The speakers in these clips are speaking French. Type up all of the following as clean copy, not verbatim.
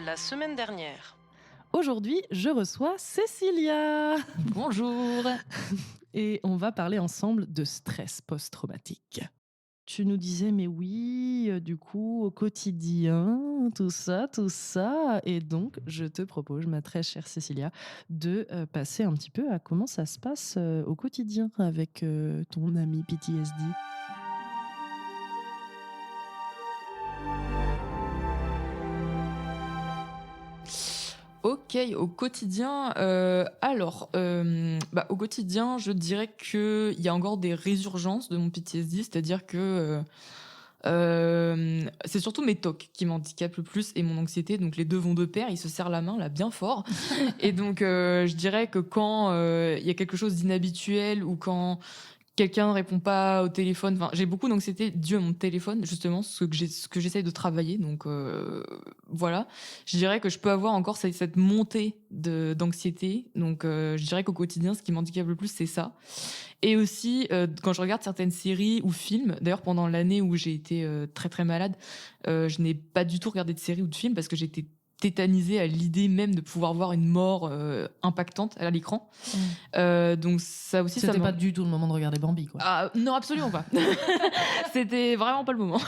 la semaine dernière. Aujourd'hui, je reçois Cécilia Bonjour. et on va parler ensemble de stress post-traumatique. Tu nous disais, mais oui, du coup, au quotidien, tout ça. Et donc, je te propose, ma très chère Cécilia, de passer un petit peu à comment ça se passe au quotidien avec ton ami PTSD. Ok, au quotidien, au quotidien, je dirais qu'il y a encore des résurgences de mon PTSD, c'est-à-dire que c'est surtout mes TOC qui m'handicapent le plus et mon anxiété, donc les deux vont de pair, ils se serrent la main là bien fort. Et donc je dirais que quand il y a quelque chose d'inhabituel ou quand quelqu'un ne répond pas au téléphone. Enfin, j'ai beaucoup d'anxiété due à mon téléphone, justement, ce que j'essaye de travailler. Donc, voilà. Je dirais que je peux avoir encore cette montée d'anxiété. Donc, je dirais qu'au quotidien, ce qui m'handicape le plus, c'est ça. Et aussi, quand je regarde certaines séries ou films, d'ailleurs, pendant l'année où j'ai été très, très malade, je n'ai pas du tout regardé de séries ou de films parce que j'étais tétanisée à l'idée même de pouvoir voir une mort impactante à l'écran. Donc ça aussi, C'était pas du tout le moment de regarder Bambi, quoi. Ah, non, absolument pas. C'était vraiment pas le moment.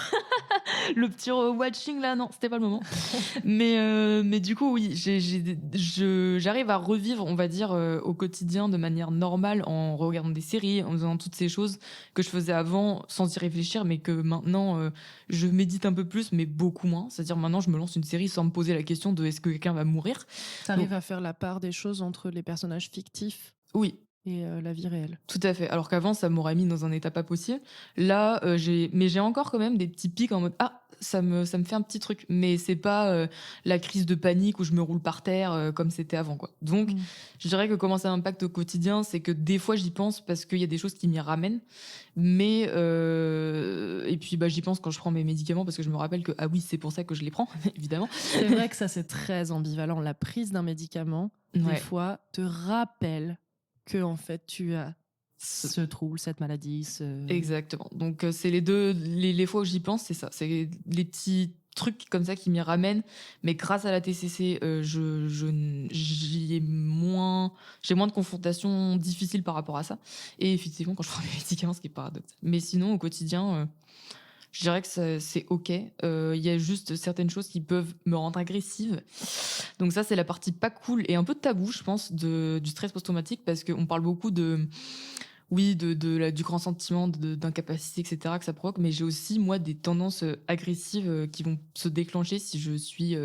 Le petit watching là, non, c'était pas le moment. Mais du coup, oui, j'arrive à revivre, on va dire, au quotidien de manière normale en regardant des séries, en faisant toutes ces choses que je faisais avant sans y réfléchir, mais que maintenant je médite un peu plus, mais beaucoup moins. C'est-à-dire maintenant, je me lance une série sans me poser la question de est-ce que quelqu'un va mourir. T'arrives à faire la part des choses entre les personnages fictifs Oui. et la vie réelle. Tout à fait. Alors qu'avant, ça m'aurait mis dans un état pas possible. Là, j'ai encore quand même des petits pics en mode ah, ça me fait un petit truc. Mais c'est pas la crise de panique où je me roule par terre comme c'était avant, quoi. Donc, je dirais que comment ça m'impacte au quotidien, c'est que des fois j'y pense parce qu'il y a des choses qui m'y ramènent. Mais et puis j'y pense quand je prends mes médicaments parce que je me rappelle que ah oui, c'est pour ça que je les prends, évidemment. C'est vrai que ça c'est très ambivalent. La prise d'un médicament, des Ouais. fois, te rappelle que en fait tu as ce trouble, cette maladie. Exactement. Donc c'est les fois où j'y pense, c'est ça. C'est les petits trucs comme ça qui m'y ramènent. Mais grâce à la TCC, j'ai moins de confrontations difficiles par rapport à ça. Et effectivement, quand je prends mes médicaments, ce qui est paradoxal. Mais sinon, au quotidien, je dirais que c'est ok. Il y a juste certaines choses qui peuvent me rendre agressive. Donc ça, c'est la partie pas cool et un peu tabou, je pense, du stress post-traumatique parce qu'on parle beaucoup du grand sentiment d'incapacité, etc., que ça provoque, mais j'ai aussi, moi, des tendances agressives qui vont se déclencher si je suis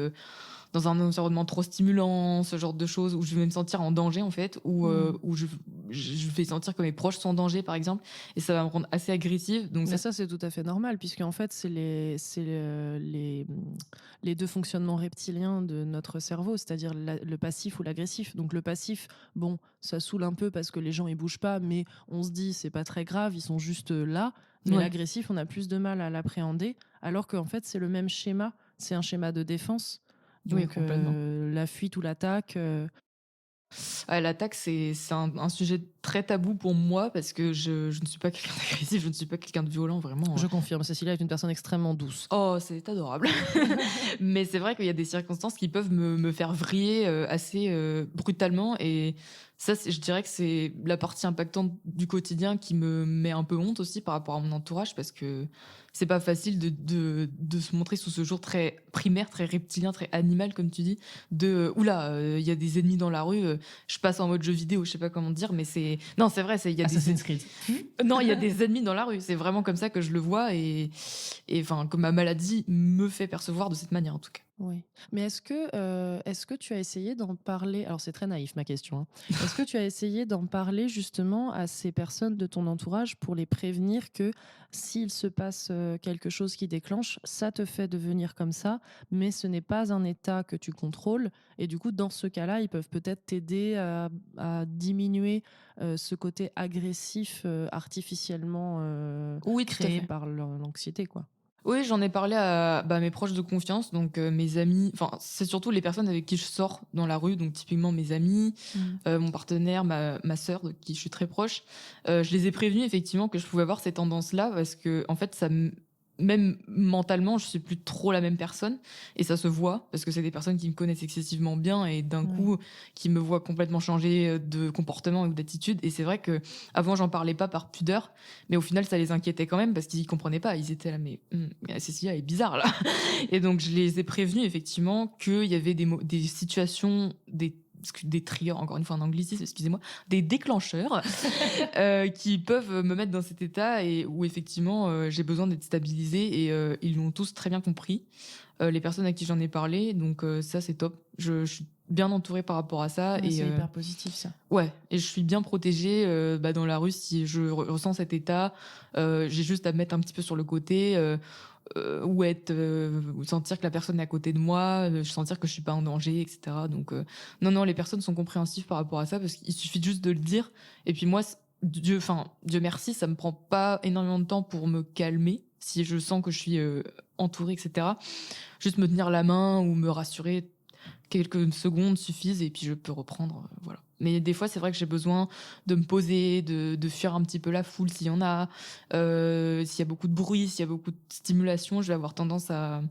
dans un environnement trop stimulant, ce genre de choses, où je vais me sentir en danger, en fait, où je vais sentir que mes proches sont en danger, par exemple, et ça va me rendre assez agressive. Donc Mais ça c'est tout à fait normal, puisque en fait c'est les deux fonctionnements reptiliens de notre cerveau, c'est-à-dire le passif ou l'agressif. Donc le passif, bon, ça saoule un peu parce que les gens ils bougent pas, mais on se dit c'est pas très grave, ils sont juste là. Mais Ouais. l'agressif, on a plus de mal à l'appréhender, alors qu'en fait c'est le même schéma, c'est un schéma de défense. Oui, Donc complètement. la fuite ou l'attaque. L'attaque, c'est un sujet très tabou pour moi parce que je ne suis pas quelqu'un d'agressif, je ne suis pas quelqu'un de violent, vraiment. Je confirme, Cécilia est une personne extrêmement douce. Oh, c'est adorable. Mais c'est vrai qu'il y a des circonstances qui peuvent me faire vriller assez brutalement. Et ça, je dirais que c'est la partie impactante du quotidien qui me met un peu honte aussi par rapport à mon entourage parce que c'est pas facile de se montrer sous ce jour très primaire, très reptilien, très animal, comme tu dis. Oula, il y a des ennemis dans la rue, je passe en mode jeu vidéo, je sais pas comment dire, mais c'est. Non, c'est vrai, il y a Assassin's Creed. Non, il y a des ennemis dans la rue. C'est vraiment comme ça que je le vois et enfin que ma maladie me fait percevoir de cette manière en tout cas. Oui. Mais est-ce que tu as essayé d'en parler? Alors c'est très naïf ma question, hein. Est-ce que tu as essayé d'en parler justement à ces personnes de ton entourage pour les prévenir que s'il se passe quelque chose qui déclenche, ça te fait devenir comme ça, mais ce n'est pas un état que tu contrôles. Et du coup, dans ce cas-là, ils peuvent peut-être t'aider à diminuer ce côté agressif artificiellement Oui, tout à créé fait. par l'anxiété, quoi. Oui, j'en ai parlé à mes proches de confiance, donc mes amis. Enfin, c'est surtout les personnes avec qui je sors dans la rue, donc typiquement mes amis, mon partenaire, ma sœur, de qui je suis très proche. Je les ai prévenus effectivement que je pouvais avoir ces tendances-là parce que en fait, même mentalement, je suis plus trop la même personne et ça se voit parce que c'est des personnes qui me connaissent excessivement bien et d'un Ouais. coup qui me voient complètement changer de comportement ou d'attitude. Et c'est vrai que avant j'en parlais pas par pudeur, mais au final ça les inquiétait quand même parce qu'ils comprenaient pas. Ils étaient là, mais Cécilia est bizarre là. Et donc je les ai prévenus effectivement qu'il y avait des situations, des triggers, encore une fois en anglicisme, excusez-moi, des déclencheurs qui peuvent me mettre dans cet état et où effectivement j'ai besoin d'être stabilisée et ils l'ont tous très bien compris, les personnes à qui j'en ai parlé, donc ça c'est top. Je suis bien entourée par rapport à ça Ouais, et c'est hyper positif ça. ouais, et je suis bien protégée dans la rue si je ressens cet état. J'ai juste à me mettre un petit peu sur le côté ou ou sentir que la personne est à côté de moi, sentir que je suis pas en danger, etc. Donc non, non, les personnes sont compréhensives par rapport à ça parce qu'il suffit juste de le dire. Et puis moi, Dieu merci, ça me prend pas énormément de temps pour me calmer si je sens que je suis entourée, etc. Juste me tenir la main ou me rassurer quelques secondes suffisent et puis je peux reprendre, voilà. Mais des fois, c'est vrai que j'ai besoin de me poser, de fuir un petit peu la foule s'il y en a. S'il y a beaucoup de bruit, s'il y a beaucoup de stimulation, je vais avoir tendance à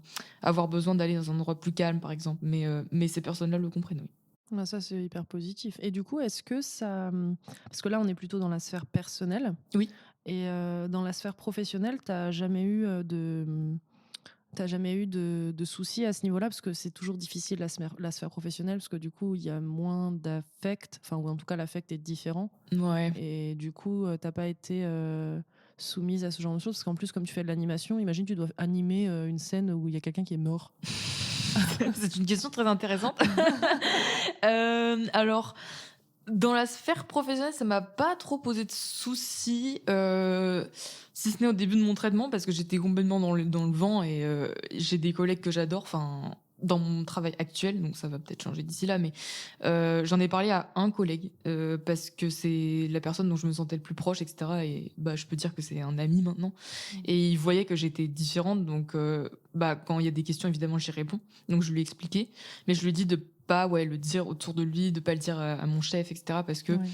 avoir besoin d'aller dans un endroit plus calme, par exemple. Mais ces personnes-là le comprennent, oui. Ah, ça, c'est hyper positif. Et du coup, est-ce que ça, parce que là, on est plutôt dans la sphère personnelle Oui. et dans la sphère professionnelle, t'as jamais eu t'as jamais eu de soucis à ce niveau-là? Parce que c'est toujours difficile la sphère professionnelle, parce que du coup, il y a moins d'affect, enfin, ou en tout cas, l'affect est différent. Ouais. Et du coup, t'as pas été soumise à ce genre de choses? Parce qu'en plus, comme tu fais de l'animation, imagine tu dois animer une scène où il y a quelqu'un qui est mort. C'est une question très intéressante. Alors, dans la sphère professionnelle, ça m'a pas trop posé de soucis, si ce n'est au début de mon traitement parce que j'étais complètement dans le vent et j'ai des collègues que j'adore, enfin, dans mon travail actuel, donc ça va peut-être changer d'ici là, mais j'en ai parlé à un collègue, parce que c'est la personne dont je me sentais le plus proche et cetera et bah, je peux dire que c'est un ami maintenant Mmh. et il voyait que j'étais différente donc bah, quand il y a des questions évidemment j'y réponds, donc je lui ai expliqué, mais je lui ai dit de pas le dire autour de lui, de pas le dire à mon chef, etc. Parce que, Ouais.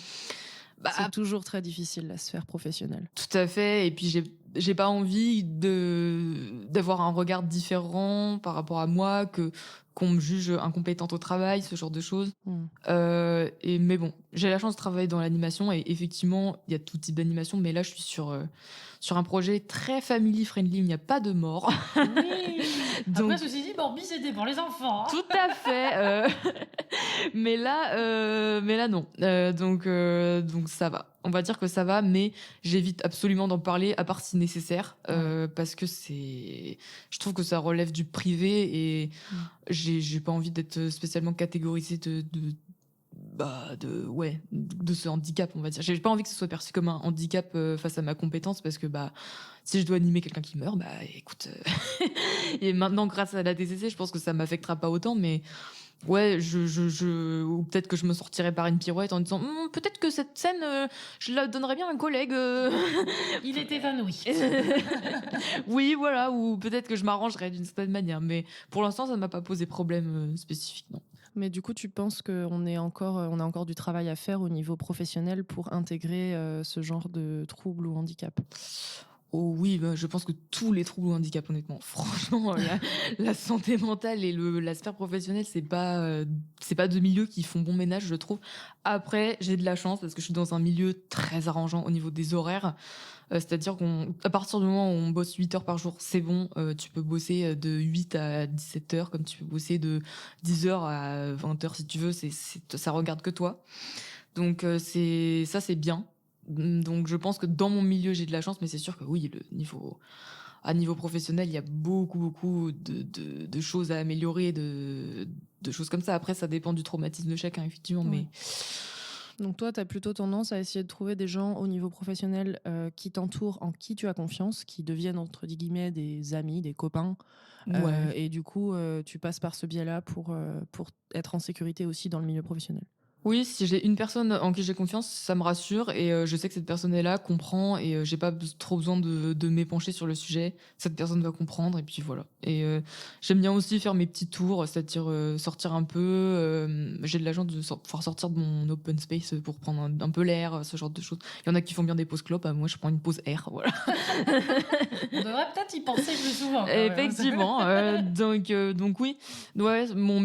C'est bah, toujours très difficile, la sphère professionnelle. tout à fait. Et puis j'ai pas envie d'avoir un regard différent par rapport à moi, que qu'on me juge incompétente au travail, ce genre de choses. Mmh. Mais bon, j'ai la chance de travailler dans l'animation et effectivement, il y a tout type d'animation, mais là, je suis sur un projet très family friendly, il n'y a pas de mort. Oui. Après, Donc, ceci dit, Bambi, c'était pour les enfants, hein. tout à fait. Mais là non. Donc ça va. On va dire que ça va, mais j'évite absolument d'en parler, à part si nécessaire, Ouais. parce que je trouve que ça relève du privé et Mmh. j'ai pas envie d'être spécialement catégorisée de ce handicap, on va dire. J'ai pas envie que ce soit perçu comme un handicap face à ma compétence, parce que bah si je dois animer quelqu'un qui meurt, bah écoute, et maintenant grâce à la DCC, je pense que ça m'affectera pas autant, mais ouais, ou peut-être que je me sortirais par une pirouette en disant peut-être que cette scène, je la donnerais bien à un collègue. Il est évanoui. Oui, voilà, ou peut-être que je m'arrangerais d'une certaine manière, mais pour l'instant, ça ne m'a pas posé problème spécifique, non. Mais du coup, tu penses on a encore du travail à faire au niveau professionnel pour intégrer ce genre de troubles ou handicap? Oh oui, bah, je pense que tous les troubles ou handicaps, honnêtement. Franchement, la santé mentale et la sphère professionnelle, c'est pas deux milieux qui font bon ménage, je trouve. Après, j'ai de la chance parce que je suis dans un milieu très arrangeant au niveau des horaires. C'est-à-dire qu'à partir du moment où on bosse 8 heures par jour, c'est bon. Tu peux bosser de 8 à 17 heures, comme tu peux bosser de 10 heures à 20 heures si tu veux. Ça regarde que toi. Donc c'est bien. Donc je pense que dans mon milieu j'ai de la chance, mais c'est sûr que oui, à niveau professionnel, il y a beaucoup de choses à améliorer, de choses comme ça. Après, ça dépend du traumatisme de chacun, effectivement, Ouais. mais Donc toi, tu as plutôt tendance à essayer de trouver des gens au niveau professionnel qui t'entourent, en qui tu as confiance, qui deviennent entre guillemets des amis, des copains. ouais. Et du coup, tu passes par ce biais-là pour être en sécurité aussi dans le milieu professionnel. Oui, si j'ai une personne en qui j'ai confiance, ça me rassure et je sais que cette personne est là, comprend et j'ai pas trop besoin de m'épancher sur le sujet. Cette personne va comprendre et puis voilà. Et j'aime bien aussi faire mes petits tours, c'est-à-dire sortir un peu. J'ai de la chance de pouvoir sortir de mon open space pour prendre un peu l'air, ce genre de choses. Il y en a qui font bien des pauses clopes, moi je prends une pause air, voilà. On devrait peut-être y penser plus souvent. Quand même. Effectivement, donc oui, ouais, mon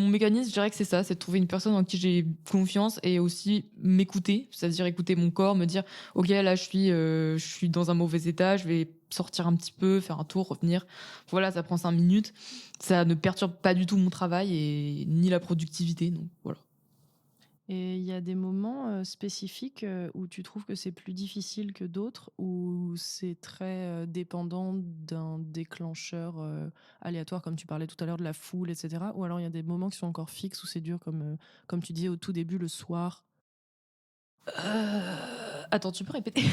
mécanisme, je dirais que c'est ça, c'est de trouver une personne en qui j'ai confiance et aussi m'écouter, c'est-à-dire écouter mon corps, me dire, ok, là je suis dans un mauvais état, je vais sortir un petit peu, faire un tour, revenir. Voilà, ça prend 5 minutes, ça ne perturbe pas du tout mon travail et ni la productivité, donc voilà. Et il y a des moments spécifiques où tu trouves que c'est plus difficile que d'autres, où c'est très dépendant d'un déclencheur aléatoire, comme tu parlais tout à l'heure de la foule, etc. Ou alors il y a des moments qui sont encore fixes, où c'est dur, comme tu disais au tout début, le soir. Attends, tu peux répéter?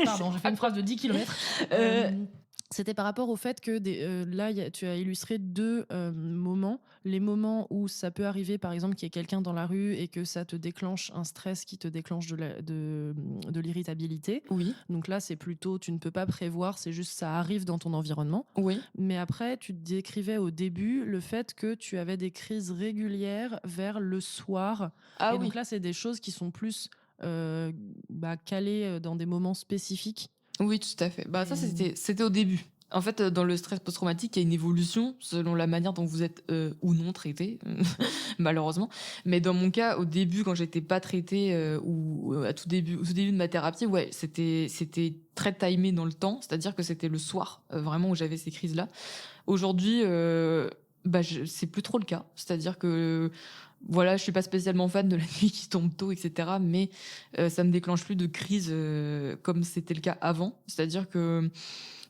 Pardon, j'ai fait une phrase de 10 km. Euh, C'était par rapport au fait que là, tu as illustré deux moments. Les moments où ça peut arriver, par exemple, qu'il y ait quelqu'un dans la rue et que ça te déclenche un stress qui te déclenche de l'irritabilité. Oui, Donc là, c'est plutôt, tu ne peux pas prévoir, c'est juste ça arrive dans ton environnement. oui. Mais après, tu décrivais au début le fait que tu avais des crises régulières vers le soir. Ah Et oui. donc là, c'est des choses qui sont plus calées dans des moments spécifiques. Oui, tout à fait. Bah, ça, Et- c'était au début. En fait, dans le stress post-traumatique, il y a une évolution selon la manière dont vous êtes ou non traité, malheureusement. Mais dans mon cas, au début, quand j'étais pas traitée ou au tout début de ma thérapie, ouais, c'était très timé dans le temps. C'est-à-dire que c'était le soir, vraiment, où j'avais ces crises-là. Aujourd'hui, c'est plus trop le cas. C'est-à-dire que voilà, je suis pas spécialement fan de la nuit qui tombe tôt, etc. Mais ça me déclenche plus de crise comme c'était le cas avant. C'est-à-dire que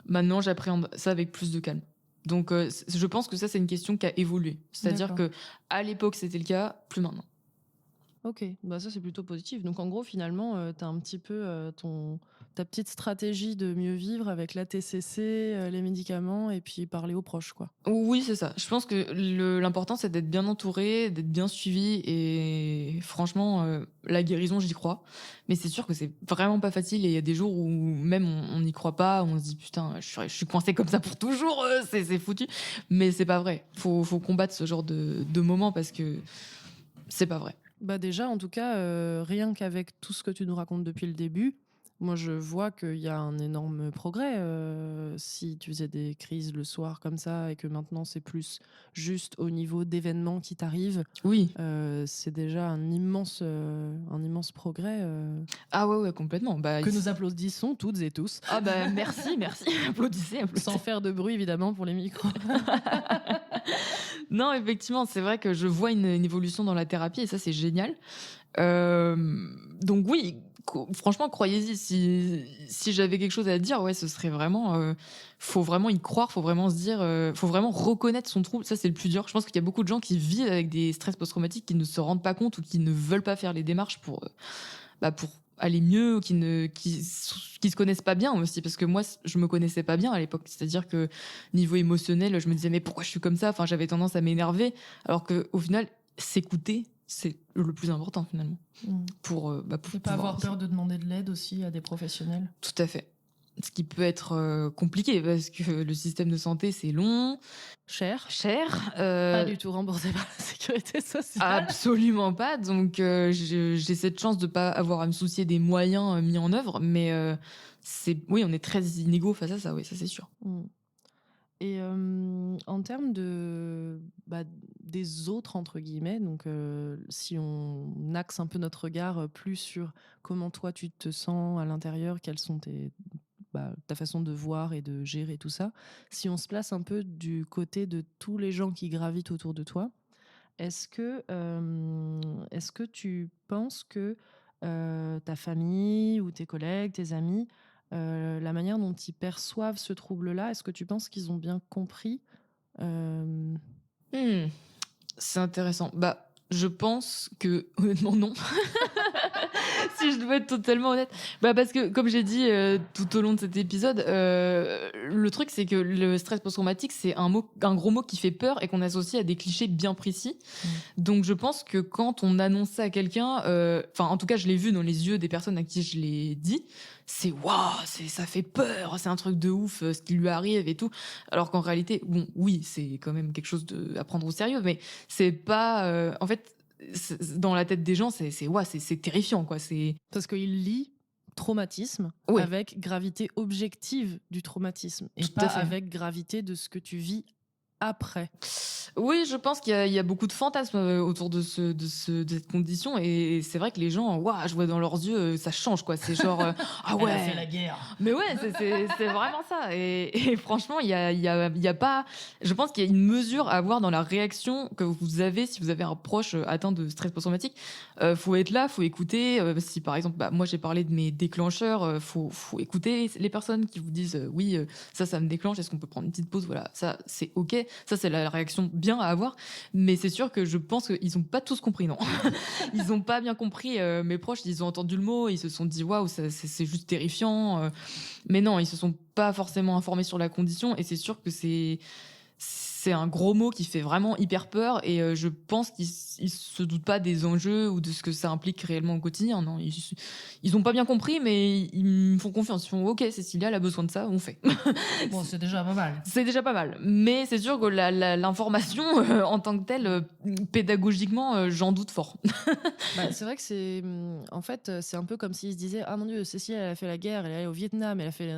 maintenant, j'appréhende ça avec plus de calme. Donc, je pense que ça, c'est une question qui a évolué. C'est-à-dire D'accord. que à l'époque, c'était le cas, plus maintenant. Ok, bah ça c'est plutôt positif. Donc en gros, finalement, tu as un petit peu ta petite stratégie de mieux vivre avec la TCC, les médicaments et puis parler aux proches, quoi. Oui, c'est ça. Je pense que l'important, c'est d'être bien entouré, d'être bien suivi. Et franchement, la guérison, j'y crois. Mais c'est sûr que c'est vraiment pas facile. Et il y a des jours où même on n'y croit pas. On se dit, putain, je suis coincé comme ça pour toujours. C'est foutu. Mais c'est pas vrai. Faut combattre ce genre de moments parce que c'est pas vrai. Bah déjà, en tout cas, rien qu'avec tout ce que tu nous racontes depuis le début, moi je vois qu'il y a un énorme progrès. Si tu faisais des crises le soir comme ça et que maintenant c'est plus juste au niveau d'événements qui t'arrivent, Oui. c'est déjà un immense progrès Ah ouais, ouais, complètement. Bah, que nous applaudissons toutes et tous, ah bah merci, merci. Applaudissez, applaudissez. sans faire de bruit évidemment pour les micros. Non, effectivement, c'est vrai que je vois une évolution dans la thérapie et ça, c'est génial. Euh, donc oui, franchement, croyez-y. Si j'avais quelque chose à dire, ouais, ce serait vraiment, faut vraiment y croire, faut vraiment se dire, faut vraiment reconnaître son trouble. Ça, c'est le plus dur. Je pense qu'il y a beaucoup de gens qui vivent avec des stress post-traumatiques qui ne se rendent pas compte ou qui ne veulent pas faire les démarches pour aller mieux, ou qui se connaissent pas bien aussi, parce que moi, je me connaissais pas bien à l'époque. C'est-à-dire que niveau émotionnel, je me disais, mais pourquoi je suis comme ça? Enfin, j'avais tendance à m'énerver, alors qu'au final, s'écouter, c'est le plus important finalement. Pour Et pas pouvoir avoir peur de demander de l'aide aussi à des professionnels. Tout à fait. Ce qui peut être compliqué, parce que le système de santé, c'est long, Cher, cher. pas du tout remboursé par la sécurité sociale. Absolument pas. Donc, j'ai cette chance de pas avoir à me soucier des moyens mis en œuvre. Mais oui, on est très inégaux face à ça. Oui, ça c'est sûr. Mm. Et en termes des autres, entre guillemets, donc si on axe un peu notre regard plus sur comment toi tu te sens à l'intérieur, quelles sont ta façon de voir et de gérer tout ça, si on se place un peu du côté de tous les gens qui gravitent autour de toi, est-ce que tu penses que ta famille ou tes collègues, tes amis, la manière dont ils perçoivent ce trouble-là, est-ce que tu penses qu'ils ont bien compris? Hmm, c'est intéressant. Bah, Je pense que, honnêtement, non. Si je dois être totalement honnête. Parce que, comme j'ai dit tout au long de cet épisode, le truc, c'est que le stress post-traumatique, c'est un gros mot qui fait peur et qu'on associe à des clichés bien précis. Donc, je pense que quand on annonce ça à quelqu'un, en tout cas, je l'ai vu dans les yeux des personnes à qui je l'ai dit, c'est waouh, ça fait peur, c'est un truc de ouf, ce qui lui arrive et tout. Alors qu'en réalité, bon, oui, c'est quand même quelque chose à prendre au sérieux, mais c'est pas. En fait, dans la tête des gens, c'est terrifiant, quoi. Parce qu'il lie traumatisme Ouais. avec gravité objective du traumatisme et Tout à pas fait. avec gravité de ce que tu vis après. Oui, je pense qu'il y a beaucoup de fantasmes autour de cette condition et c'est vrai que les gens, waouh, je vois dans leurs yeux, ça change, quoi. C'est genre, ah ouais. Elle a fait la guerre. Mais ouais, c'est vraiment ça. Et franchement, il y a pas. Je pense qu'il y a une mesure à avoir dans la réaction que vous avez si vous avez un proche atteint de stress post-traumatique. Faut être là, faut écouter. Si par exemple, moi j'ai parlé de mes déclencheurs, faut écouter les personnes qui vous disent oui, ça me déclenche. Est-ce qu'on peut prendre une petite pause? Voilà, ça c'est ok. Ça c'est la réaction bien à avoir. Mais c'est sûr que je pense qu'ils ont pas tous compris, non. Ils ont pas bien compris. Mes proches, ils ont entendu le mot, ils se sont dit waouh, c'est juste terrifiant. Mais non, ils se sont pas forcément informés sur la condition et c'est sûr que c'est un gros mot qui fait vraiment hyper peur et je pense qu'ils se doutent pas des enjeux ou de ce que ça implique réellement au quotidien. Non, ils ont pas bien compris, mais ils me font confiance. Ils font ok, Cécilia, elle a besoin de ça, on fait. Bon, c'est déjà pas mal. C'est déjà pas mal. Mais c'est sûr que l'information en tant que telle, pédagogiquement, j'en doute fort. C'est vrai que c'est. En fait, c'est un peu comme s'ils se disaient ah mon Dieu, Cécile, elle a fait la guerre, elle est allée au Vietnam, elle a fait.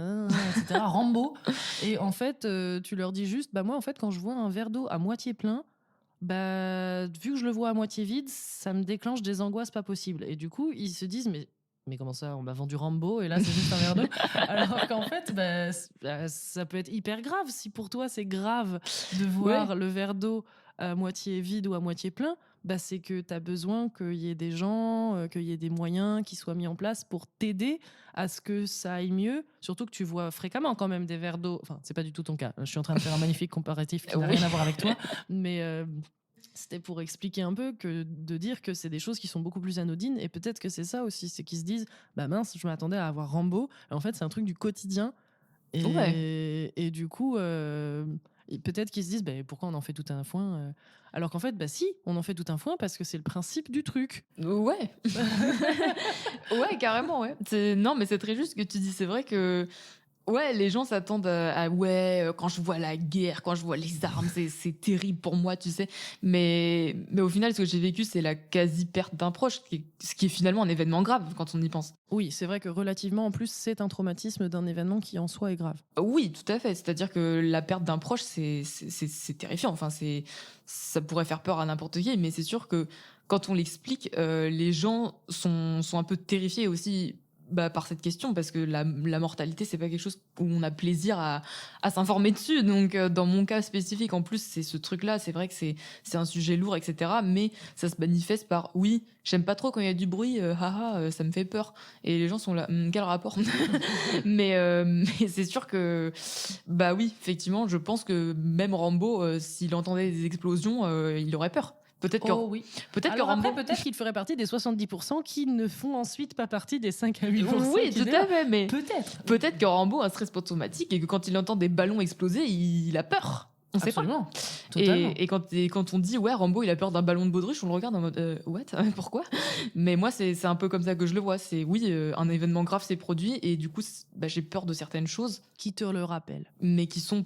Etc. Rambo. Et en fait, tu leur dis juste moi, en fait, quand je vois un verre d'eau à moitié plein, vu que je le vois à moitié vide, ça me déclenche des angoisses pas possibles. Et du coup, ils se disent mais comment ça, on m'a vendu Rambo et là c'est juste un verre d'eau. Alors qu'en fait, ça peut être hyper grave. Si pour toi c'est grave de voir le verre d'eau à moitié vide ou à moitié plein, c'est que tu as besoin qu'il y ait des gens, qu'il y ait des moyens qui soient mis en place pour t'aider à ce que ça aille mieux. Surtout que tu vois fréquemment quand même des verres d'eau. Enfin, c'est pas du tout ton cas. Je suis en train de faire un magnifique comparatif qui n'a rien à voir avec toi. Mais c'était pour expliquer un peu que de dire que c'est des choses qui sont beaucoup plus anodines et peut-être que c'est ça aussi, c'est qu'ils se disent mince, je m'attendais à avoir Rambo. Et en fait, c'est un truc du quotidien. Et du coup, peut-être qu'ils se disent pourquoi on en fait tout un foin alors qu'en fait, si, on en fait tout un foin parce que c'est le principe du truc. Ouais. Ouais, carrément, ouais. Non, mais c'est très juste ce que tu dis. C'est vrai que ouais, les gens s'attendent quand je vois la guerre, quand je vois les armes, c'est terrible pour moi, tu sais. Mais au final, ce que j'ai vécu, c'est la quasi-perte d'un proche, ce qui est finalement un événement grave quand on y pense. Oui, c'est vrai que relativement, en plus, c'est un traumatisme d'un événement qui en soi est grave. Oui, tout à fait. C'est-à-dire que la perte d'un proche, c'est terrifiant. Enfin, ça pourrait faire peur à n'importe qui, mais c'est sûr que quand on l'explique, les gens sont un peu terrifiés aussi par cette question, parce que la mortalité, c'est pas quelque chose où on a plaisir à s'informer dessus. Donc, dans mon cas spécifique, en plus, c'est ce truc-là. C'est vrai que c'est un sujet lourd, etc. Mais ça se manifeste par oui, j'aime pas trop quand il y a du bruit, ça me fait peur. Et les gens sont là, quel rapport? mais c'est sûr que, oui, effectivement, je pense que même Rambo, s'il entendait des explosions, il aurait peur. Peut-être que, oui. peut-être que Alors Rambo... après, peut-être qu'il ferait partie des 70% qui ne font ensuite pas partie des 5 à 8%. Oui, tout à fait, mais peut-être que Rambo a un stress post-traumatique et que quand il entend des ballons exploser, il a peur. On sait pas. Totalement. Et quand on dit ouais, Rambo il a peur d'un ballon de baudruche, on le regarde en mode what? Pourquoi? Mais moi c'est un peu comme ça que je le vois. C'est oui, un événement grave s'est produit et du coup j'ai peur de certaines choses qui te le rappellent, mais qui sont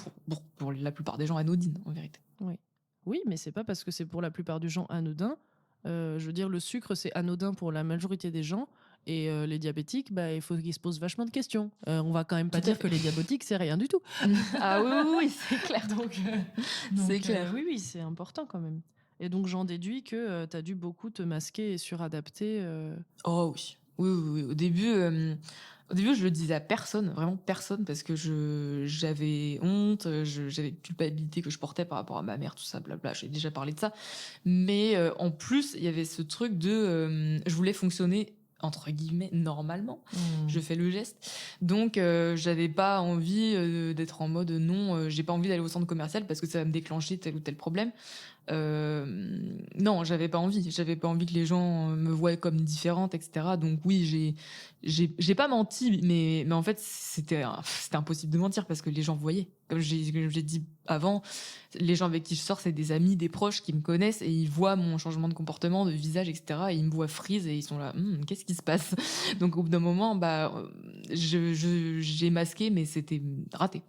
pour la plupart des gens anodines en vérité. Oui, mais c'est pas parce que c'est pour la plupart des gens anodin. Je veux dire, le sucre c'est anodin pour la majorité des gens. Et les diabétiques, il faut qu'ils se posent vachement de questions. On va quand même pas dire que les diabétiques, c'est rien du tout. Ah oui, c'est clair. Donc, c'est clair. Oui, c'est important quand même. Et donc, j'en déduis que tu as dû beaucoup te masquer et suradapter. Oh oui. Oui. Au début, je le disais à personne, vraiment personne, parce que j'avais honte, j'avais culpabilité que je portais par rapport à ma mère, tout ça, blabla. J'ai déjà parlé de ça. Mais en plus, il y avait ce truc de... je voulais fonctionner entre guillemets normalement, je fais le geste, donc j'avais pas envie d'être en mode non, j'ai pas envie d'aller au centre commercial parce que ça va me déclencher tel ou tel problème. Non, j'avais pas envie. J'avais pas envie que les gens me voient comme différente, etc. Donc oui, j'ai pas menti, mais en fait, c'était impossible de mentir parce que les gens voyaient. Comme j'ai dit avant, les gens avec qui je sors, c'est des amis, des proches qui me connaissent et ils voient mon changement de comportement, de visage, etc. Et ils me voient frise et ils sont là, qu'est-ce qui se passe? Donc au bout d'un moment, j'ai masqué, mais c'était raté.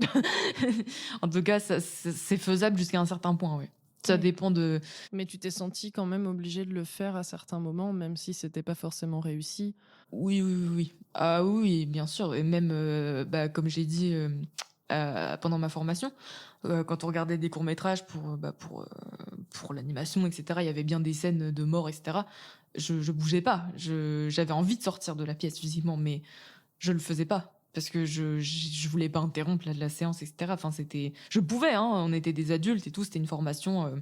En tout cas, c'est faisable jusqu'à un certain point, ouais. Ça Oui. dépend de. Mais tu t'es senti quand même obligé de le faire à certains moments, même si c'était pas forcément réussi. Oui, oui, oui, oui. Ah oui, bien sûr. Et même, comme j'ai dit pendant ma formation, quand on regardait des courts-métrages pour l'animation, etc., il y avait bien des scènes de mort, etc. Je bougeais pas. J'avais envie de sortir de la pièce physiquement, mais je le faisais pas. Parce que je voulais pas interrompre la séance, etc. Enfin, je pouvais, hein, on était des adultes et tout, c'était une formation.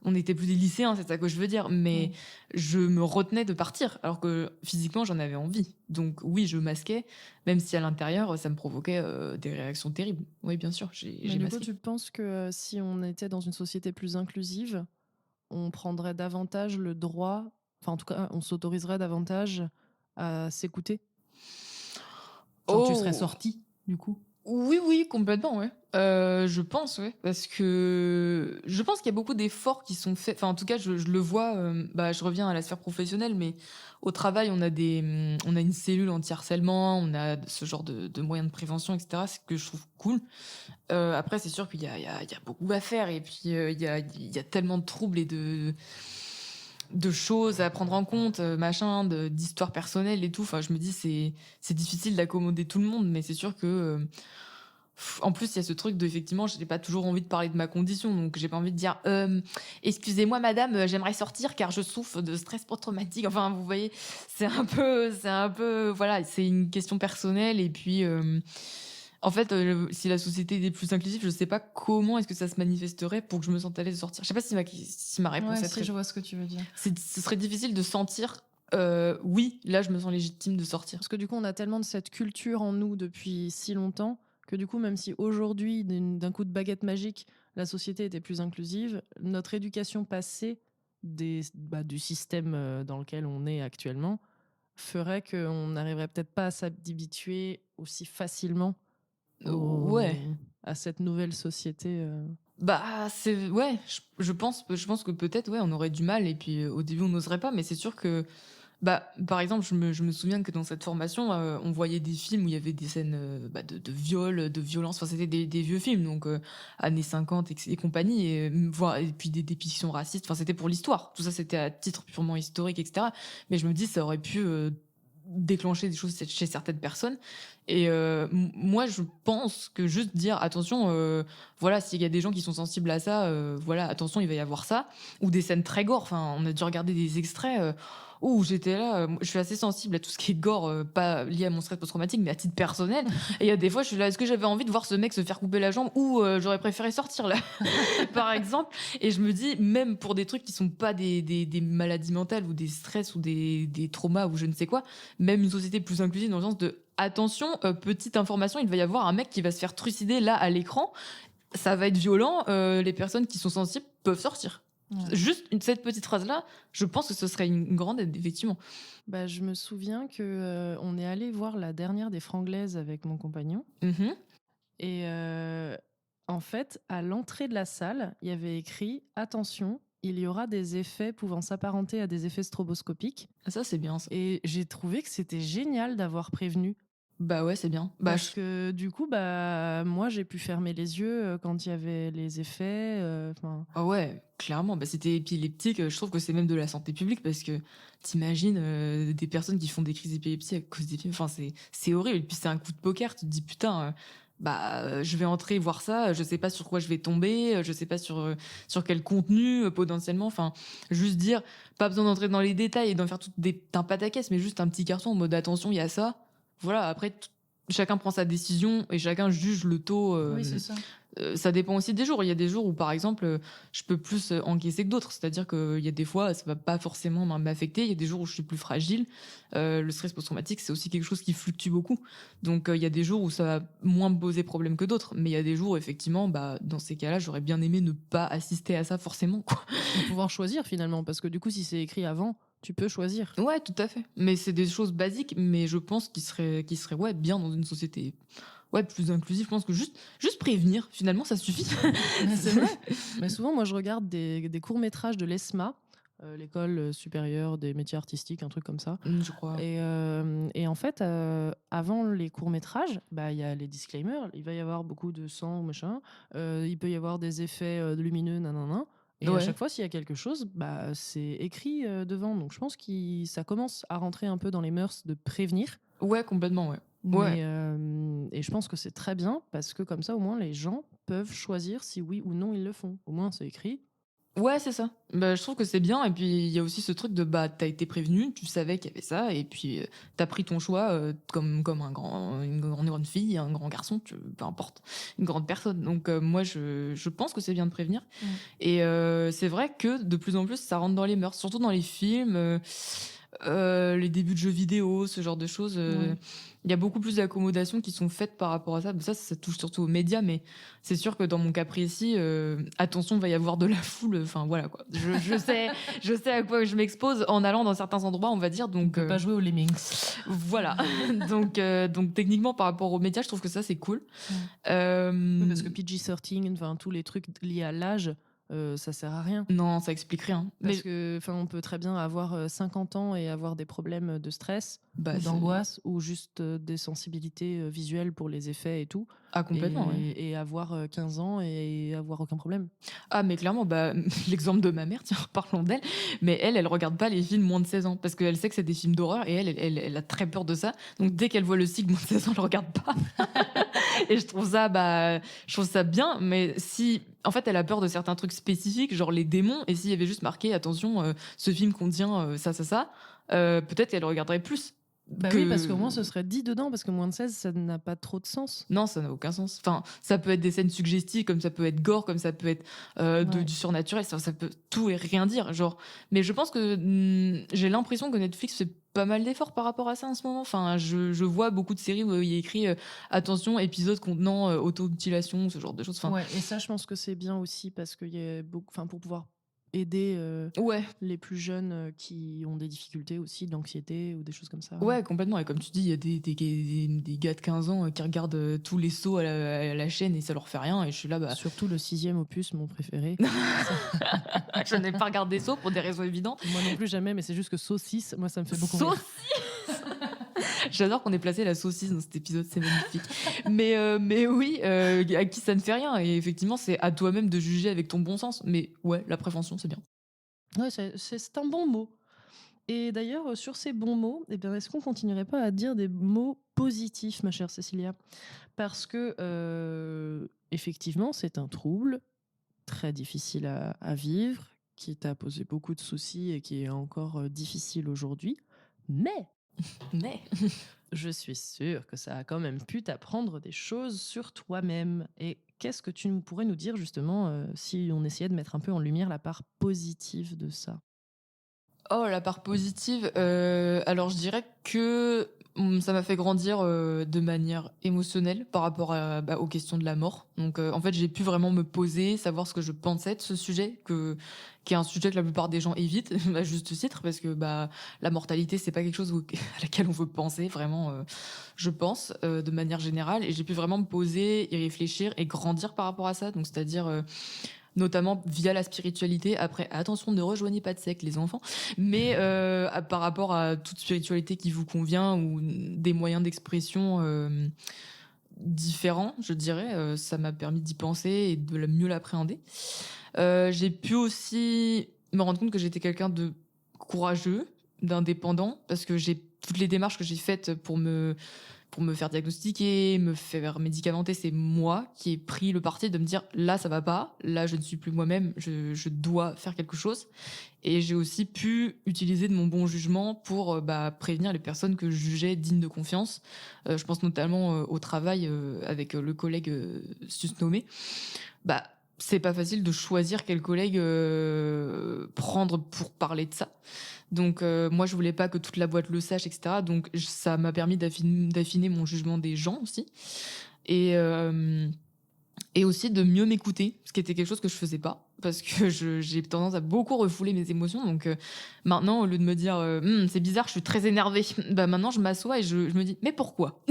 On n'était plus des lycéens, c'est ça que je veux dire. Mais je me retenais de partir, alors que physiquement, j'en avais envie. Donc oui, je masquais, même si à l'intérieur, ça me provoquait des réactions terribles. Oui, bien sûr, Mais j'ai du coup, masqué. tu penses que si on était dans une société plus inclusive, on prendrait davantage le droit, enfin en tout cas, on s'autoriserait davantage à s'écouter? Genre, tu serais Oh, sorti, du coup. oui, oui, complètement, ouais. Je pense, ouais, parce que je pense qu'il y a beaucoup d'efforts qui sont faits. Enfin, en tout cas, je le vois. Je reviens à la sphère professionnelle, mais au travail, on a une cellule anti-harcèlement, on a ce genre de moyens de prévention, etc. C'est que je trouve cool. Après, c'est sûr qu'il y a beaucoup à faire, et puis il y a tellement de troubles et de choses à prendre en compte, machin, d'histoires personnelles et tout. Enfin, je me dis, c'est difficile d'accommoder tout le monde, mais c'est sûr que. En plus, il y a ce truc de, effectivement, j'ai pas toujours envie de parler de ma condition, donc j'ai pas envie de dire, excusez-moi, madame, j'aimerais sortir car je souffre de stress post-traumatique. Enfin, vous voyez, voilà, c'est une question personnelle. Et puis, en fait, si la société était plus inclusive, je sais pas comment est-ce que ça se manifesterait pour que je me sente à l'aise de sortir. Je sais pas si ma réponse est très. Je vois ce que tu veux dire. Ce serait difficile de sentir, oui, là, je me sens légitime de sortir. Parce que du coup, on a tellement de cette culture en nous depuis si longtemps que du coup, même si aujourd'hui, d'un coup de baguette magique, la société était plus inclusive, notre éducation passée du système dans lequel on est actuellement ferait qu'on n'arriverait peut-être pas à s'habituer aussi facilement Ouais. à cette nouvelle société. Ouais, je pense que peut-être, ouais, on aurait du mal, et puis au début on n'oserait pas, mais c'est sûr que, par exemple, je me souviens que dans cette formation, on voyait des films où il y avait des scènes de viol, de violence. Enfin, c'était des vieux films, donc années 50 et compagnie, et puis des dépictions racistes. Enfin, c'était pour l'histoire. Tout ça, c'était à titre purement historique, etc. Mais je me dis, ça aurait pu déclencher des choses chez certaines personnes. Et moi, je pense que juste dire attention, voilà, s'il y a des gens qui sont sensibles à ça, voilà, attention, il va y avoir ça, ou des scènes très gore. Enfin, on a dû regarder des extraits où j'étais là, je suis assez sensible à tout ce qui est gore, pas lié à mon stress post-traumatique, mais à titre personnel. Et il y a des fois, je suis là, est-ce que j'avais envie de voir ce mec se faire couper la jambe, ou j'aurais préféré sortir là, par exemple. Et je me dis, même pour des trucs qui sont pas des maladies mentales ou des stress ou des traumas ou je ne sais quoi, même une société plus inclusive dans le sens de attention, petite information, il va y avoir un mec qui va se faire trucider là à l'écran, ça va être violent, les personnes qui sont sensibles peuvent sortir. Ouais. Juste cette petite phrase là, je pense que ce serait une grande aide, effectivement. Je me souviens que on est allé voir la dernière des Franglaises avec mon compagnon. Mhm. Et en fait, à l'entrée de la salle, il y avait écrit attention, il y aura des effets pouvant s'apparenter à des effets stroboscopiques. Ça c'est bien ça. Et j'ai trouvé que c'était génial d'avoir prévenu. Bah ouais, c'est bien. Parce que du coup, moi, j'ai pu fermer les yeux quand il y avait les effets. Ah ouais, clairement. C'était épileptique. Je trouve que c'est même de la santé publique, parce que t'imagines des personnes qui font des crises d'épilepsie à cause des films. Enfin, c'est horrible. Et puis c'est un coup de poker. Tu te dis putain, je vais entrer voir ça. Je sais pas sur quoi je vais tomber. Je sais pas sur quel contenu potentiellement. Enfin, juste dire, pas besoin d'entrer dans les détails et d'en faire un pataquès, mais juste un petit carton en mode attention, il y a ça. Voilà. Après, chacun prend sa décision et chacun juge le taux. Oui, c'est ça. Ça dépend aussi des jours. Il y a des jours où, par exemple, je peux plus encaisser que d'autres. C'est-à-dire qu'il y a des fois, ça va pas forcément m'affecter. Il y a des jours où je suis plus fragile. Le stress post-traumatique, c'est aussi quelque chose qui fluctue beaucoup. Donc, il y a des jours où ça va moins me poser problème que d'autres. Mais il y a des jours où, effectivement, dans ces cas-là, j'aurais bien aimé ne pas assister à ça forcément, quoi. De pouvoir choisir finalement, parce que du coup, si c'est écrit avant, tu peux choisir. Ouais, tout à fait. Mais c'est des choses basiques, mais je pense qu'ils seraient ouais, bien dans une société plus inclusive. Je pense que juste prévenir, finalement, ça suffit. Mais c'est vrai. Mais souvent, moi, je regarde des courts-métrages de l'ESMA, l'école supérieure des métiers artistiques, un truc comme ça. Je crois. Et en fait, avant les courts-métrages, il y a les disclaimers. Il va y avoir beaucoup de sang ou machin. Il peut y avoir des effets lumineux, nanana. Et à Ouais. chaque fois, s'il y a quelque chose, c'est écrit devant. Donc je pense que ça commence à rentrer un peu dans les mœurs de prévenir. Ouais, complètement, ouais. Mais, et je pense que c'est très bien parce que comme ça, au moins, les gens peuvent choisir si oui ou non ils le font. Au moins, c'est écrit. Ouais, c'est ça. Je trouve que c'est bien. Et puis, il y a aussi ce truc de, t'as été prévenu, tu savais qu'il y avait ça, et puis t'as pris ton choix comme une grande fille, un grand garçon, peu importe, une grande personne. Donc, moi, je pense que c'est bien de prévenir. Et c'est vrai que de plus en plus, ça rentre dans les mœurs, surtout dans les films, les débuts de jeux vidéo, ce genre de choses. Il y a beaucoup plus d'accommodations qui sont faites par rapport à ça. Ça touche surtout aux médias, mais c'est sûr que dans mon cas précis, attention, il va y avoir de la foule. Enfin, voilà, quoi. Je sais à quoi je m'expose en allant dans certains endroits, on va dire. Donc, On peut pas jouer aux Lemmings. Voilà. donc, techniquement, par rapport aux médias, je trouve que ça, c'est cool. Oui, parce que PG-13, enfin, tous les trucs liés à l'âge, ça sert à rien. Non, ça explique rien. Parce que, on peut très bien avoir 50 ans et avoir des problèmes de stress, ou d'angoisse, ou juste des sensibilités visuelles pour les effets et tout. Ah, complètement, et avoir 15 ans et avoir aucun problème. Ah, mais clairement, l'exemple de ma mère, tiens, parlons d'elle, mais elle regarde pas les films moins de 16 ans, parce qu'elle sait que c'est des films d'horreur, et elle a très peur de ça. Donc, dès qu'elle voit le sigle moins de 16 ans, elle le regarde pas. Et je trouve ça bien, mais si, en fait, elle a peur de certains trucs spécifiques, genre les démons, et s'il y avait juste marqué, attention, ce film contient ça, peut-être qu'elle regarderait plus. Oui, parce qu'au moins ce serait dit dedans, parce que moins de 16, ça n'a pas trop de sens. Non, ça n'a aucun sens. Enfin, ça peut être des scènes suggestives, comme ça peut être gore, comme ça peut être du surnaturel, ça peut tout et rien dire. Genre. Mais je pense que j'ai l'impression que Netflix fait pas mal d'efforts par rapport à ça en ce moment. Enfin, je vois beaucoup de séries où il y a écrit attention, épisode contenant automutilation, ce genre de choses. Enfin, ouais, et ça, je pense que c'est bien aussi, parce qu'il y a beaucoup, pour pouvoir aider les plus jeunes qui ont des difficultés aussi, de l'anxiété ou des choses comme ça. Ouais, complètement. Et comme tu dis, il y a des gars de 15 ans qui regardent tous les sauts à la chaîne et ça leur fait rien. Et je suis là, surtout le 6e opus, mon préféré. Je n'ai pas regardé Saut pour des raisons évidentes. Moi non plus, jamais, mais c'est juste que saucisse, moi, ça me fait beaucoup rire. J'adore qu'on ait placé la saucisse dans cet épisode, c'est magnifique. mais oui, à qui ça ne fait rien. Et effectivement, c'est à toi-même de juger avec ton bon sens. Mais ouais, la prévention, c'est bien. Ouais, c'est un bon mot. Et d'ailleurs, sur ces bons mots, est-ce qu'on continuerait pas à dire des mots positifs, ma chère Cécilia ? Parce que, effectivement, c'est un trouble très difficile à vivre, qui t'a posé beaucoup de soucis et qui est encore difficile aujourd'hui. Mais je suis sûre que ça a quand même pu t'apprendre des choses sur toi-même. Et qu'est-ce que tu pourrais nous dire justement si on essayait de mettre un peu en lumière la part positive de ça ? Oh, la part positive. Alors, je dirais que ça m'a fait grandir de manière émotionnelle par rapport aux questions de la mort. Donc, en fait, j'ai pu vraiment me poser, savoir ce que je pensais de ce sujet, qui est un sujet que la plupart des gens évitent, à juste titre, parce que la mortalité, c'est pas quelque chose à laquelle on veut penser, vraiment, je pense, de manière générale. Et j'ai pu vraiment me poser, y réfléchir et grandir par rapport à ça. Donc, c'est-à-dire notamment via la spiritualité. Après, attention, ne rejoignez pas de secte, les enfants. Mais par rapport à toute spiritualité qui vous convient ou des moyens d'expression différents, je dirais, ça m'a permis d'y penser et de mieux l'appréhender. J'ai pu aussi me rendre compte que j'étais quelqu'un de courageux, d'indépendant, parce que j'ai toutes les démarches que j'ai faites pour me faire diagnostiquer, me faire médicamenter, c'est moi qui ai pris le parti de me dire là ça va pas, là je ne suis plus moi-même, je dois faire quelque chose. Et j'ai aussi pu utiliser de mon bon jugement pour prévenir les personnes que je jugeais dignes de confiance. Je pense notamment au travail avec le collègue susnommé. Bah, c'est pas facile de choisir quel collègue prendre pour parler de ça. Donc moi je voulais pas que toute la boîte le sache, etc. Donc ça m'a permis d'affiner mon jugement des gens aussi. Et, euh, et aussi de mieux m'écouter, ce qui était quelque chose que je faisais pas, parce que j'ai tendance à beaucoup refouler mes émotions. Donc maintenant, au lieu de me dire c'est bizarre, je suis très énervée, bah maintenant je m'assois et je me dis mais pourquoi.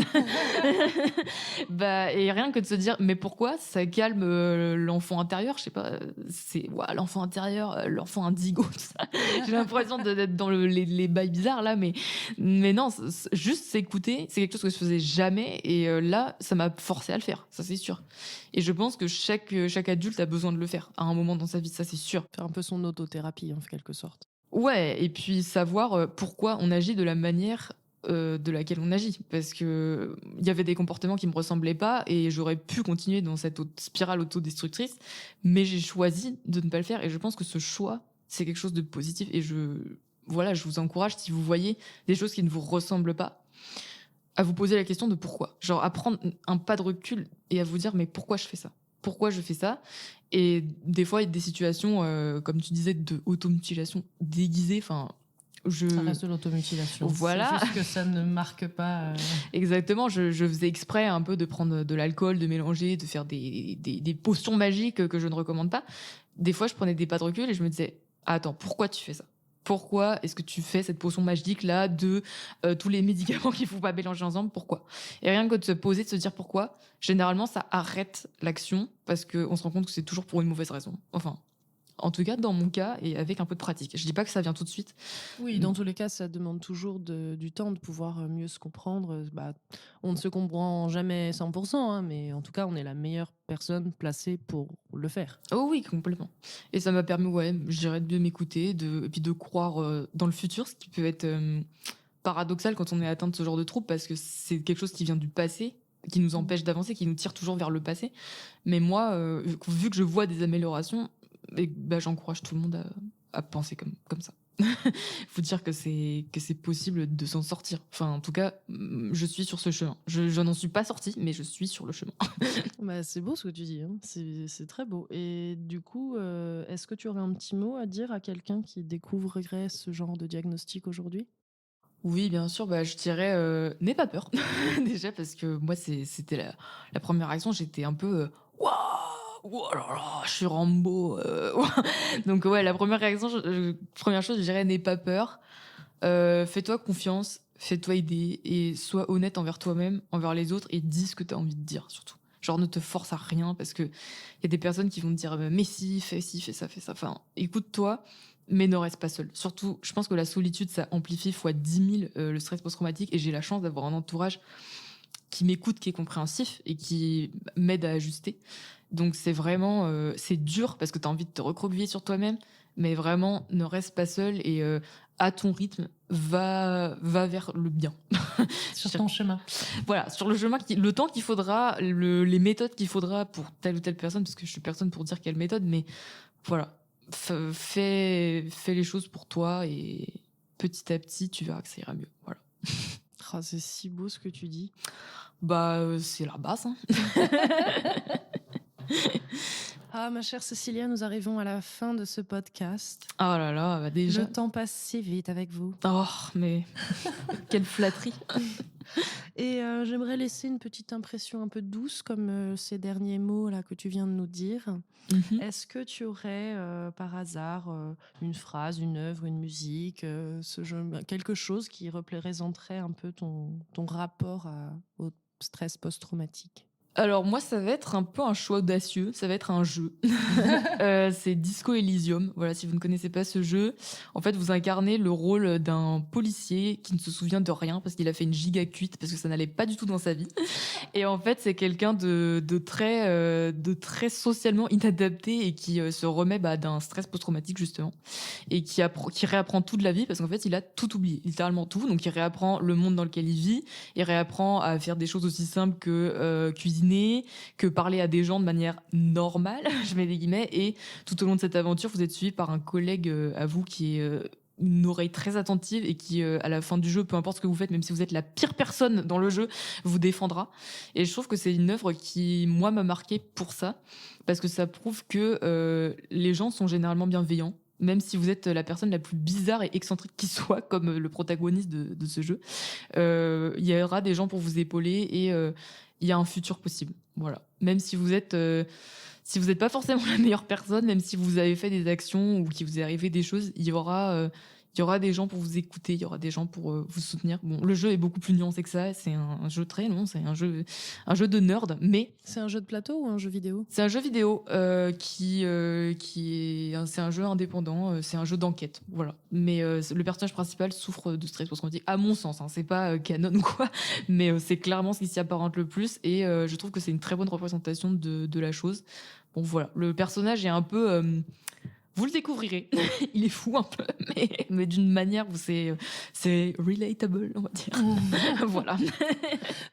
Et rien que de se dire mais pourquoi, ça calme l'enfant intérieur. Je sais pas, c'est l'enfant intérieur, l'enfant indigo, tout ça. J'ai l'impression d'être dans les bails bizarres là, mais non, juste s'écouter, c'est quelque chose que je faisais jamais, et là ça m'a forcé à le faire, ça c'est sûr. Et je pense que chaque adulte a besoin de le faire à un moment dans sa vie, ça c'est sûr. Faire un peu son autothérapie en quelque sorte. Ouais, et puis savoir pourquoi on agit de la manière de laquelle on agit. Parce que il y avait des comportements qui me ressemblaient pas et j'aurais pu continuer dans cette spirale autodestructrice, mais j'ai choisi de ne pas le faire. Et je pense que ce choix, c'est quelque chose de positif. Et je vous encourage, si vous voyez des choses qui ne vous ressemblent pas, à vous poser la question de pourquoi. Genre à prendre un pas de recul et à vous dire mais pourquoi je fais ça ? Pourquoi je fais ça ? Et des fois, il y a des situations, comme tu disais, de automutilation déguisée. Enfin, Ça reste de l'automutilation. Voilà. C'est juste que ça ne marque pas. Exactement. Je faisais exprès un peu de prendre de l'alcool, de mélanger, de faire des potions magiques que je ne recommande pas. Des fois, je prenais des pas de recul et je me disais attends, pourquoi tu fais ça ? Pourquoi est-ce que tu fais cette potion magique là de tous les médicaments qu'il faut pas mélanger ensemble ? Pourquoi ? Et rien que de se poser, de se dire pourquoi, généralement ça arrête l'action parce qu'on se rend compte que c'est toujours pour une mauvaise raison. Enfin, en tout cas dans mon cas et avec un peu de pratique. Je dis pas que ça vient tout de suite. Oui, dans tous les cas, ça demande toujours du temps de pouvoir mieux se comprendre. On ne se comprend jamais 100%, hein, mais en tout cas, on est la meilleure personne placée pour le faire. Oh oui, complètement. Et ça m'a permis, ouais, je dirais, de m'écouter, et puis de croire dans le futur, ce qui peut être paradoxal quand on est atteint de ce genre de trouble, parce que c'est quelque chose qui vient du passé, qui nous empêche d'avancer, qui nous tire toujours vers le passé. Mais moi, vu que je vois des améliorations, j'encourage tout le monde à penser comme ça. Faut dire que c'est possible de s'en sortir. Enfin, en tout cas, je suis sur ce chemin. Je n'en suis pas sortie, mais je suis sur le chemin. C'est beau ce que tu dis, hein. C'est très beau. Et du coup, est-ce que tu aurais un petit mot à dire à quelqu'un qui découvrirait ce genre de diagnostic aujourd'hui ? Oui, bien sûr, je dirais n'aie pas peur. Déjà parce que moi c'était la première réaction, j'étais un peu waouh, oh là là, je suis Rambo. Donc ouais, la première réaction, première chose, je dirais n'aie pas peur. Fais-toi confiance, fais-toi aider et sois honnête envers toi-même, envers les autres, et dis ce que tu as envie de dire surtout. Genre ne te force à rien, parce que y a des personnes qui vont te dire mais si, fais ça, fais ça. Enfin, écoute-toi, mais ne reste pas seul. Surtout, je pense que la solitude, ça amplifie fois 10 000 le stress post-traumatique, et j'ai la chance d'avoir un entourage qui m'écoute, qui est compréhensif et qui m'aide à ajuster. Donc c'est vraiment c'est dur parce que tu as envie de te recroqueviller sur toi-même, mais vraiment ne reste pas seul, et à ton rythme va vers le bien. Sur ton chemin. Voilà, sur le chemin, le temps qu'il faudra, les méthodes qu'il faudra pour telle ou telle personne, parce que je suis personne pour dire quelle méthode, mais voilà, fais les choses pour toi, et petit à petit tu verras que ça ira mieux. Voilà. C'est si beau ce que tu dis. C'est la base, hein. Ma chère Cécilia, nous arrivons à la fin de ce podcast. Oh là là, déjà. Le temps passe si vite avec vous. Oh, mais quelle flatterie. Et j'aimerais laisser une petite impression un peu douce, comme ces derniers mots là que tu viens de nous dire. Est-ce que tu aurais par hasard une phrase, une œuvre, une musique, quelque chose qui représenterait un peu ton rapport au stress post-traumatique ? Alors moi, ça va être un peu un choix audacieux, ça va être un jeu. C'est Disco Elysium. Voilà, si vous ne connaissez pas ce jeu, en fait, vous incarnez le rôle d'un policier qui ne se souvient de rien parce qu'il a fait une giga cuite parce que ça n'allait pas du tout dans sa vie. Et en fait, c'est quelqu'un de très socialement inadapté et qui se remet d'un stress post-traumatique justement et qui réapprend tout de la vie parce qu'en fait, il a tout oublié, littéralement tout. Donc, il réapprend le monde dans lequel il vit, il réapprend à faire des choses aussi simples que cuisiner, que parler à des gens de manière normale, je mets des guillemets. Et tout au long de cette aventure, vous êtes suivi par un collègue à vous qui est une oreille très attentive et qui, à la fin du jeu, peu importe ce que vous faites, même si vous êtes la pire personne dans le jeu, vous défendra. Et je trouve que c'est une œuvre qui, moi, m'a marqué pour ça, parce que ça prouve que les gens sont généralement bienveillants. Même si vous êtes la personne la plus bizarre et excentrique qui soit, comme le protagoniste de ce jeu, il y aura des gens pour vous épauler et il y a un futur possible. Voilà. Même si vous êtes si vous n'êtes pas forcément la meilleure personne, même si vous avez fait des actions ou qu'il vous est arrivé des choses, il y aura des gens pour vous écouter, il y aura des gens pour vous soutenir. Bon, le jeu est beaucoup plus nuancé que ça. C'est un jeu très long, c'est un jeu de nerd, mais C'est un jeu de plateau ou un jeu vidéo? c'est un jeu vidéo c'est un jeu indépendant, c'est un jeu d'enquête, voilà. Mais le personnage principal souffre de stress post-traumatique, à mon sens. Hein, c'est pas canon ou quoi, mais c'est clairement ce qui s'y apparente le plus. Et je trouve que c'est une très bonne représentation de la chose. Bon, voilà, le personnage est un peu vous le découvrirez. Il est fou un peu, mais d'une manière où c'est relatable, on va dire. Voilà.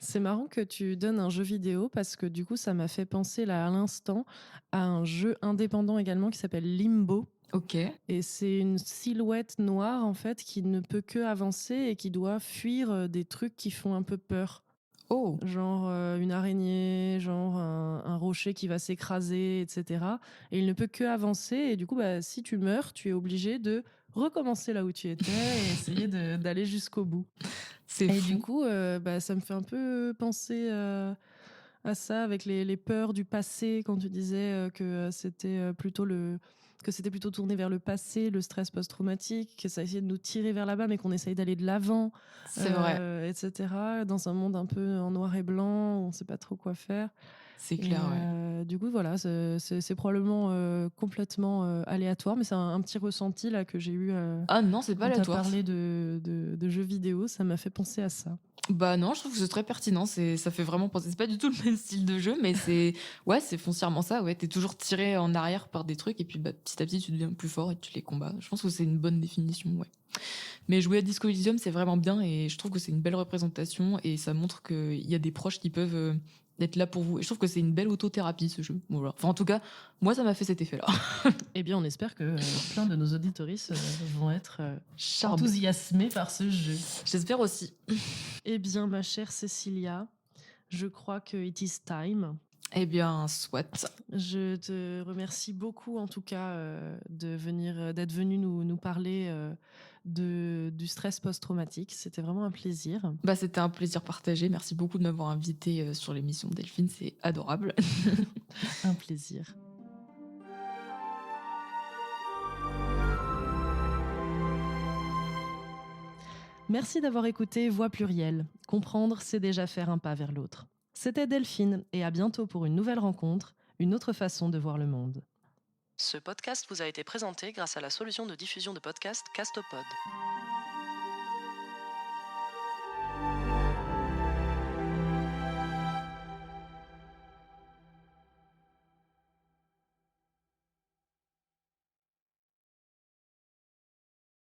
C'est marrant que tu donnes un jeu vidéo parce que du coup, ça m'a fait penser là à l'instant à un jeu indépendant également qui s'appelle Limbo. Ok. Et c'est une silhouette noire en fait qui ne peut que avancer et qui doit fuir des trucs qui font un peu peur. Oh. Genre une araignée, genre un rocher qui va s'écraser, etc. Et il ne peut que avancer. Et du coup, si tu meurs, tu es obligé de recommencer là où tu étais et essayer d'aller jusqu'au bout. C'est Et fou. du coup, ça me fait un peu penser à ça avec les peurs du passé quand tu disais que c'était plutôt tourné vers le passé, le stress post-traumatique, que ça essayait de nous tirer vers là-bas, mais qu'on essaye d'aller de l'avant, C'est vrai. etc. Dans un monde un peu en noir et blanc, où on ne sait pas trop quoi faire. C'est Et, clair, ouais. du coup, voilà, c'est probablement complètement aléatoire, mais c'est un petit ressenti là que j'ai eu Ah non, c'est pas quand tu as aléatoire. parlé de jeux vidéo, ça m'a fait penser à ça. Bah non, je trouve que c'est très pertinent. Ça fait vraiment penser. C'est pas du tout le même style de jeu, mais c'est foncièrement ça. Ouais, t'es toujours tiré en arrière par des trucs et puis petit à petit tu deviens plus fort et tu les combats. Je pense que c'est une bonne définition. Ouais. Mais jouer à Disco Elysium, c'est vraiment bien et je trouve que c'est une belle représentation et ça montre qu'il y a des proches qui peuvent être là pour vous. Et je trouve que c'est une belle autothérapie ce jeu. Voilà. Enfin, en tout cas, moi ça m'a fait cet effet-là. Eh bien, on espère que plein de nos auditoristes vont être Charme. enthousiasmés par ce jeu. J'espère aussi. Eh bien, ma chère Cécilia, je crois que it is time. Eh bien, soit. Je te remercie beaucoup, en tout cas, d'être venu nous parler du stress post-traumatique. C'était vraiment un plaisir. Bah, c'était un plaisir partagé. Merci beaucoup de m'avoir invité sur l'émission Delphine. C'est adorable. Un plaisir. Merci d'avoir écouté Voix plurielle. Comprendre, c'est déjà faire un pas vers l'autre. C'était Delphine et à bientôt pour une nouvelle rencontre, une autre façon de voir le monde. Ce podcast vous a été présenté grâce à la solution de diffusion de podcasts Castopod.